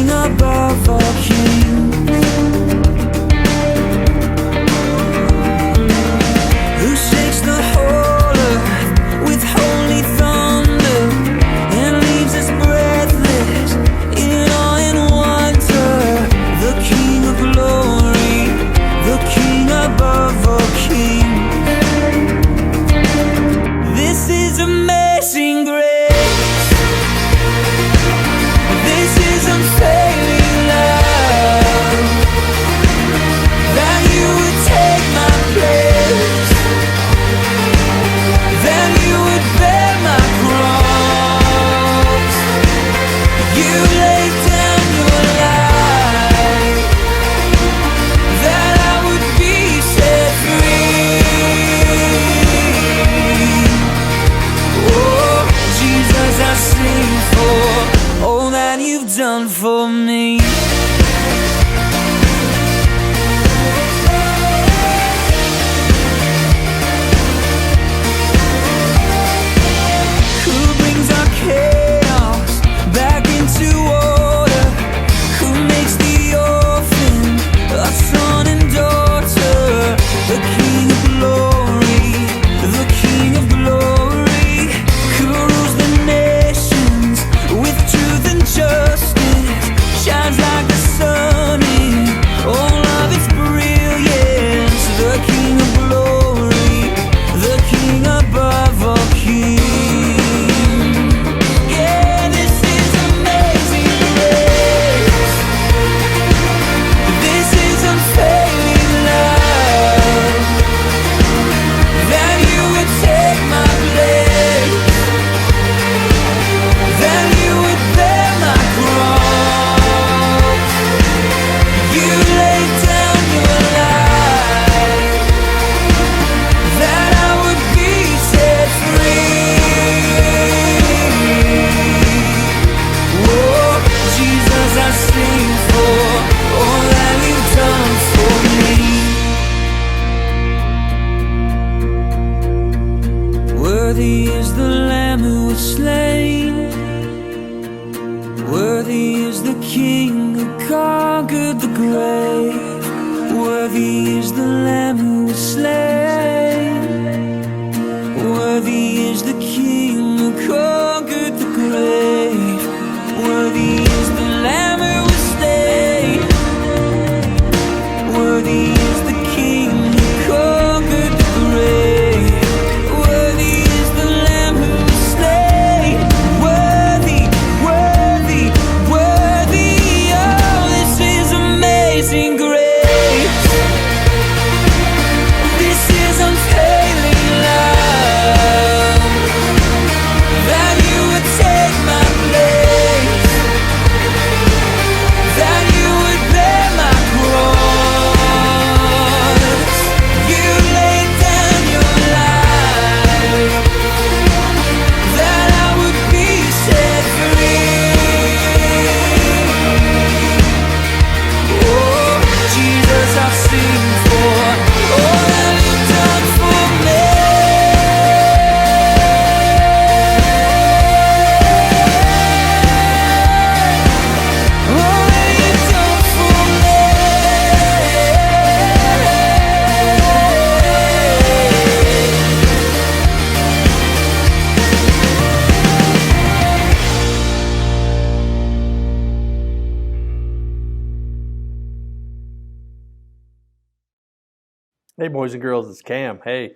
king above all kings, who shakes the whole earth with holy thunder and leaves us breathless in awe and wonder. The King of glory, the King above all kings. This is amazing grace. This is unfailing love, that you would take my place, that you would bear my cross. You laid down your life, that I would be set free. Oh, Jesus, I sing for all that you've done for me. Who brings our chaos back into order? Who makes the orphan a son and daughter? The King of glory, the King of glory, who rules the nations with truth and justice, shines like the sun in all of its brilliance. The King of glory, the King above all kings. Yeah, this is amazing grace. This is unfailing love, that you would take my place, that you would bear my cross. You laid down your life, that I would be set free. Oh, Jesus, I sing for all that you've done for me. Worthy is the Lamb who was slain, worthy is the King who conquered the grave. Worthy is the Lamb who was slain, worthy is the King who conquered the grave. Worthy is the Lamb who was slain, worthy is the King who conquered the grave. Worthy is the Lamb who was slain, worthy, worthy, worthy. Oh, this is amazing grace. This is unfailing love, that you would take my place, that you would bear my cross. You laid down your life, that I would be set free. Oh, Jesus, I sing for all that you've done for me. All that you've done for me. Hey, boys and girls, it's Cam. Hey,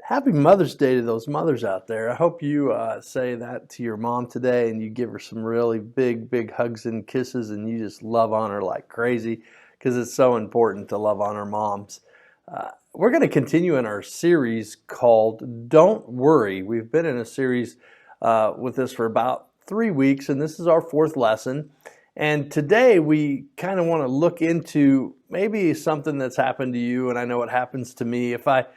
happy Mother's Day to those mothers out there. I hope you say that to your mom today and you give her some really big, big hugs and kisses and you just love on her like crazy, because it's so important to love on our moms. We're going to continue in our series called Don't Worry. We've been in a series with this for about 3 weeks, and this is our 4th lesson. And today we kind of want to look into maybe something that's happened to you, and I know it happens to me. If I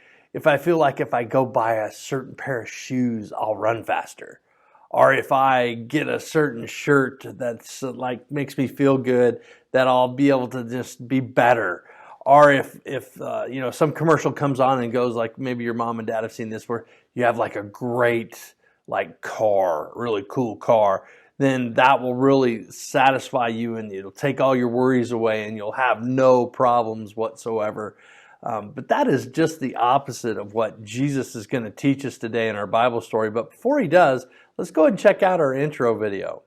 feel like if I go buy a certain pair of shoes, I'll run faster. Or if I get a certain shirt that's like makes me feel good, that I'll be able to just be better. Or if you know, some commercial comes on and goes, like maybe your mom and dad have seen this, where you have like a great like car, really cool car then that will really satisfy you and it'll take all your worries away and you'll have no problems whatsoever. But that is just the opposite of what Jesus is going to teach us today in our Bible story. But before he does, let's go ahead and check out our intro video.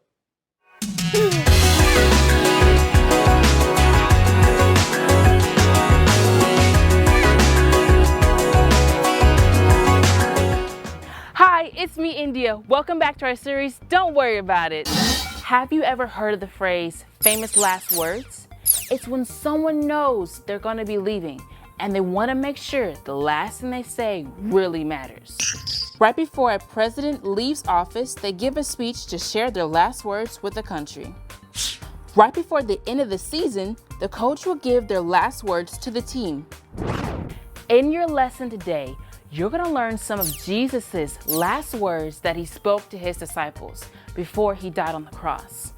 Hi, it's me, India. Welcome back to our series, Don't Worry About It. Have you ever heard of the phrase, famous last words? It's when someone knows they're going to be leaving and they want to make sure the last thing they say really matters. Right before a president leaves office, they give a speech to share their last words with the country. Right before the end of the season, the coach will give their last words to the team. In your lesson today, you're going to learn some of Jesus' last words that he spoke to his disciples before he died on the cross.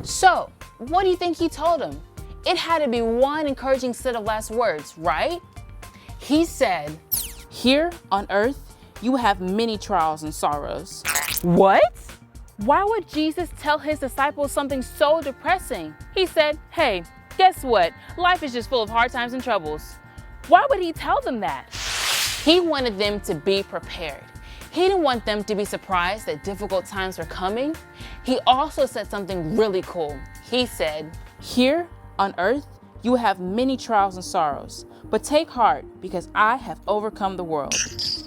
So, what do you think he told them? It had to be one encouraging set of last words, right? He said, "Here on earth, you have many trials and sorrows." What? Why would Jesus tell his disciples something so depressing? He said, "Hey, guess what? Life is just full of hard times and troubles." Why would he tell them that? He wanted them to be prepared. He didn't want them to be surprised that difficult times were coming. He also said something really cool. He said, "Here on earth, you have many trials and sorrows, but take heart because I have overcome the world."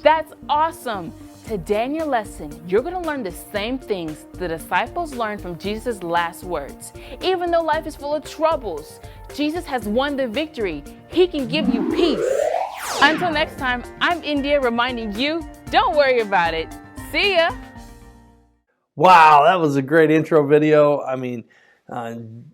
That's awesome. Today in your lesson, you're going to learn the same things the disciples learned from Jesus' last words. Even though life is full of troubles, Jesus has won the victory. He can give you peace. Until next time, I'm India reminding you, don't worry about it. See ya. Wow, that was a great intro video. I mean,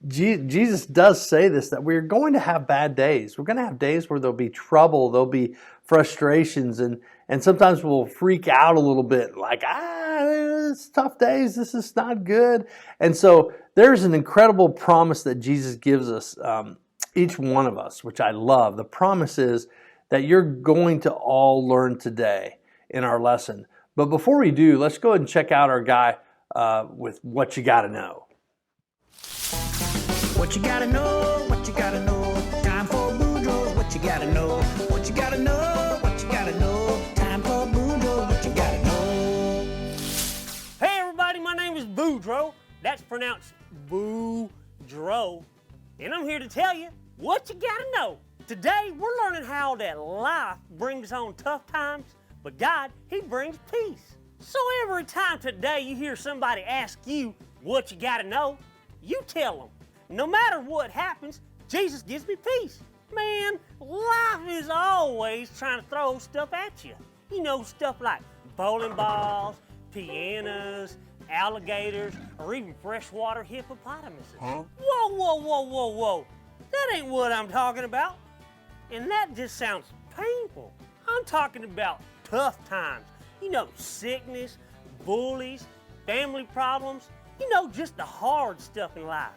Jesus does say this, that we're going to have bad days. We're going to have days where there'll be trouble, there'll be frustrations, and sometimes we'll freak out a little bit, like, it's tough days, this is not good. And so there's an incredible promise that Jesus gives us, each one of us, which I love. The promise is that you're going to all learn today in our lesson. But before we do, let's go ahead and check out our guy with What You Gotta Know. What you gotta know, what you gotta know. Time for Boudreaux, what you gotta know. What you gotta know, what you gotta know. Time for Boudreaux, what you gotta know. Hey everybody, my name is Boudreaux. That's pronounced Boudreaux. And I'm here to tell you what you gotta know. Today, we're learning how that life brings on tough times, but God, He brings peace. So every time today you hear somebody ask you what you gotta know, you tell them, no matter what happens, Jesus gives me peace. Man, life is always trying to throw stuff at you. You know, stuff like bowling balls, pianos, alligators, or even freshwater hippopotamuses. Huh? Whoa. That ain't what I'm talking about. And that just sounds painful. I'm talking about tough times. You know, sickness, bullies, family problems. You know, just the hard stuff in life.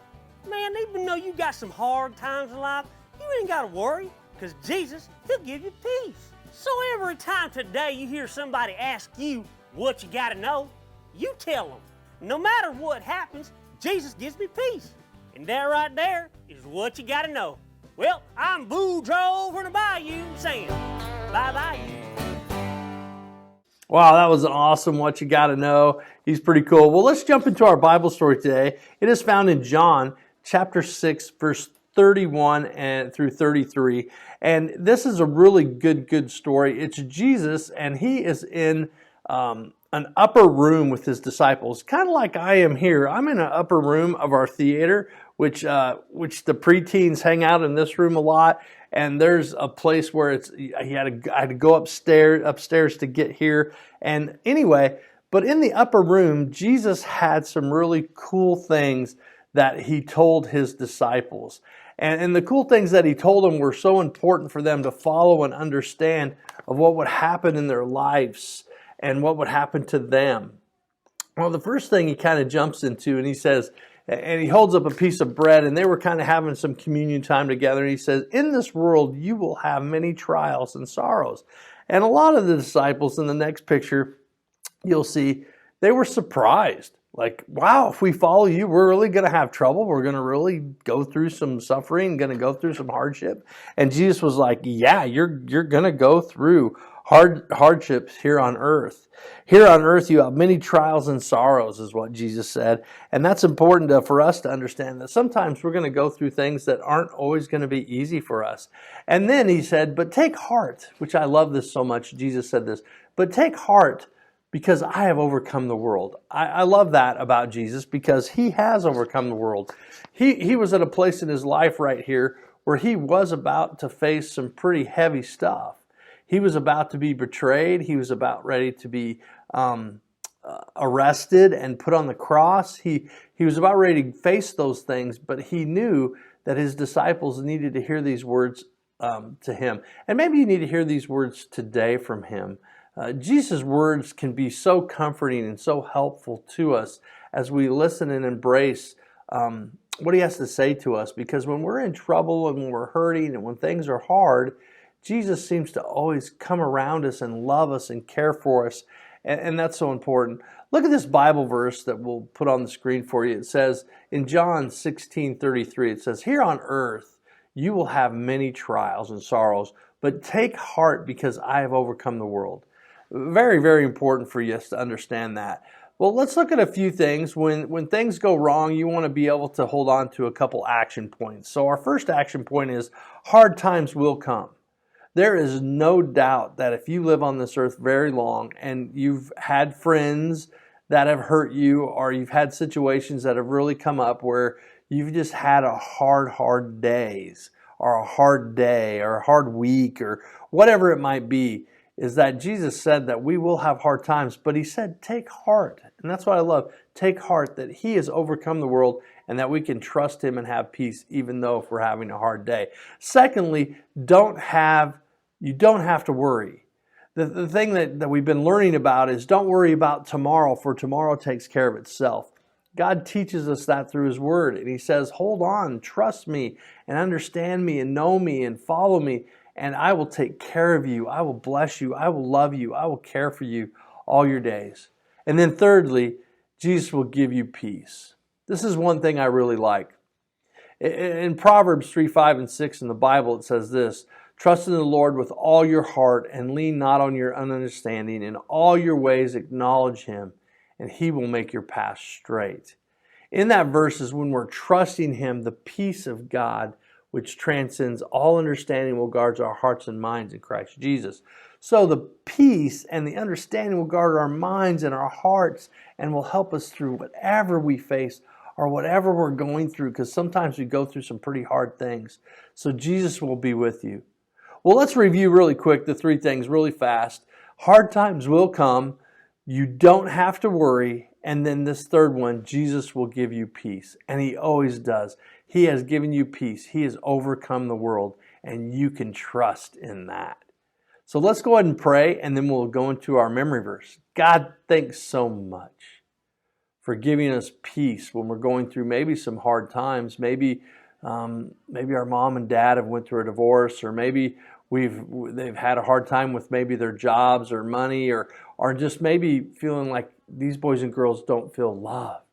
Man, even though you got some hard times in life, you ain't got to worry, because Jesus, He'll give you peace. So every time today you hear somebody ask you what you got to know, you tell them, no matter what happens, Jesus gives me peace. And that right there is what you got to know. Well, I'm Boudreaux from the Bayou saying bye-bye. Wow, that was an awesome What You Gotta Know. He's pretty cool. Well, let's jump into our Bible story today. It is found in John chapter 6, verse 31 and through 33. And this is a really good story. It's Jesus, and He is in an upper room with His disciples, kind of like I am here. I'm in an upper room of our theater, which the preteens hang out in this room a lot. And there's a place where I had to go upstairs to get here. And anyway, but in the upper room, Jesus had some really cool things that He told His disciples. And the cool things that He told them were so important for them to follow and understand of what would happen in their lives and what would happen to them. Well, the first thing He kind of jumps into, and He says, and He holds up a piece of bread, and they were kind of having some communion time together, and He says, in this world you will have many trials and sorrows. And a lot of the disciples in the next picture, you'll see, they were surprised. Like, wow, if we follow you, we're really going to have trouble. We're going to really go through some suffering, going to go through some hardship. And Jesus was like, yeah, you're going to go through hardships here on earth. Here on earth, you have many trials and sorrows, is what Jesus said. And that's important for us to understand that sometimes we're going to go through things that aren't always going to be easy for us. And then he said, but take heart, which I love this so much. Jesus said this, but take heart, because I have overcome the world. I love that about Jesus, because he has overcome the world. He was at a place in his life right here where he was about to face some pretty heavy stuff. He was about to be betrayed. He was about ready to be arrested and put on the cross. He was about ready to face those things, but he knew that his disciples needed to hear these words to him. And maybe you need to hear these words today from him. Jesus' words can be so comforting and so helpful to us as we listen and embrace what he has to say to us. Because when we're in trouble and when we're hurting and when things are hard, Jesus seems to always come around us and love us and care for us. And that's so important. Look at this Bible verse that we'll put on the screen for you. It says in John 16:33, it says, here on earth you will have many trials and sorrows, but take heart because I have overcome the world. Very, very important for us to understand that. Well, let's look at a few things. When things go wrong, you want to be able to hold on to a couple action points. So our first action point is hard times will come. There is no doubt that if you live on this earth very long and you've had friends that have hurt you, or you've had situations that have really come up where you've just had a hard days, or a hard day, or a hard week, or whatever it might be, is that Jesus said that we will have hard times, but he said, take heart. And that's what I love. Take heart that he has overcome the world and that we can trust him and have peace even though if we're having a hard day. Secondly, you don't have to worry. The thing that we've been learning about is don't worry about tomorrow, for tomorrow takes care of itself. God teaches us that through his word. And he says, hold on, trust me and understand me and know me and follow me. And I will take care of you. I will bless you. I will love you. I will care for you all your days. And then thirdly, Jesus will give you peace. This is one thing I really like. In Proverbs 3, 5, and 6 in the Bible, it says this, trust in the Lord with all your heart and lean not on your own understanding. In all your ways acknowledge him, and he will make your path straight. In that verse is when we're trusting him, the peace of God, which transcends all understanding, will guard our hearts and minds in Christ Jesus. So the peace and the understanding will guard our minds and our hearts and will help us through whatever we face or whatever we're going through, because sometimes we go through some pretty hard things. So Jesus will be with you. Well, let's review really quick the three things really fast. Hard times will come. You don't have to worry. And then this third one, Jesus will give you peace. And he always does. He has given you peace. He has overcome the world, and you can trust in that. So let's go ahead and pray, and then we'll go into our memory verse. God, thanks so much for giving us peace when we're going through maybe some hard times. Maybe our mom and dad have went through a divorce, or maybe they've had a hard time with maybe their jobs or money, or just maybe feeling like these boys and girls don't feel loved.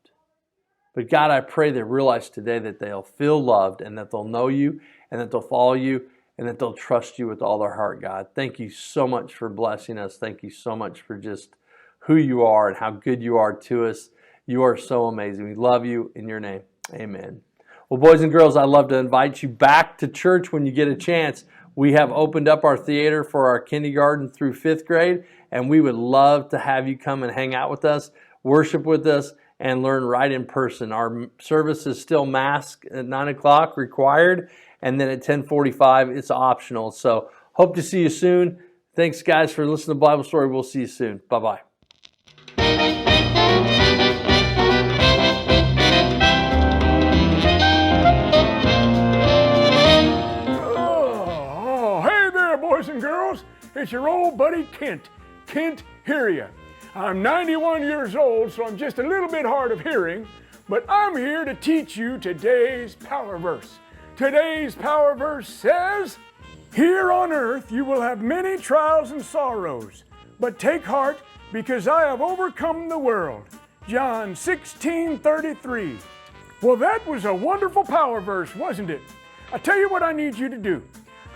But God, I pray they realize today that they'll feel loved and that they'll know you and that they'll follow you and that they'll trust you with all their heart, God. Thank you so much for blessing us. Thank you so much for just who you are and how good you are to us. You are so amazing. We love you in your name. Amen. Well, boys and girls, I'd love to invite you back to church when you get a chance. We have opened up our theater for our kindergarten through 5th grade, and we would love to have you come and hang out with us, worship with us, and learn right in person. Our service is still mask at 9 o'clock required, and then at 10:45 it's optional. So hope to see you soon. Thanks, guys, for listening to Bible Story. We'll see you soon. Bye-bye. Oh, hey there, boys and girls. It's your old buddy Kent. Kent hear ya. I'm 91 years old, so I'm just a little bit hard of hearing, but I'm here to teach you today's power verse. Today's power verse says, here on earth you will have many trials and sorrows, but take heart because I have overcome the world. John 16:33. Well, that was a wonderful power verse, wasn't it? I tell you what I need you to do.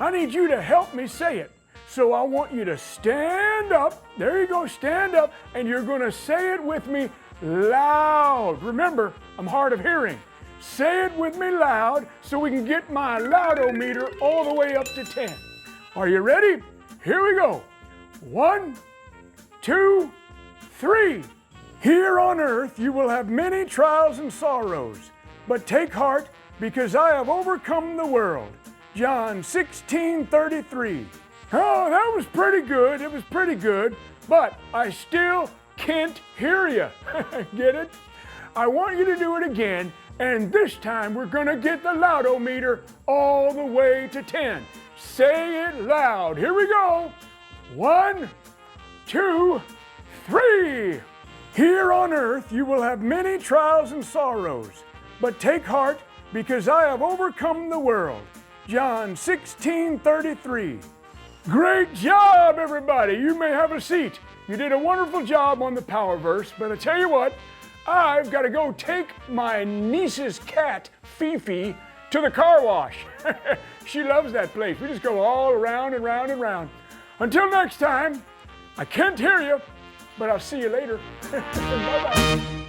I need you to help me say it. So I want you to stand up. There you go, stand up, and you're going to say it with me loud. Remember, I'm hard of hearing. Say it with me loud so we can get my loudometer all the way up to 10. Are you ready? Here we go. 1, 2, 3. Here on earth you will have many trials and sorrows, but take heart because I have overcome the world. John 16:33. Oh, that was pretty good. It was pretty good, but I still can't hear you. Get it? I want you to do it again, and this time we're going to get the loudometer all the way to 10. Say it loud. Here we go. 1, 2, 3. Here on earth you will have many trials and sorrows, but take heart because I have overcome the world. John 16:33. Great job, everybody. You may have a seat. You did a wonderful job on the power verse, but I tell you what, I've got to go take my niece's cat, Fifi, to the car wash. She loves that place. We just go all around and round and round. Until next time, I can't hear you, but I'll see you later. Bye-bye.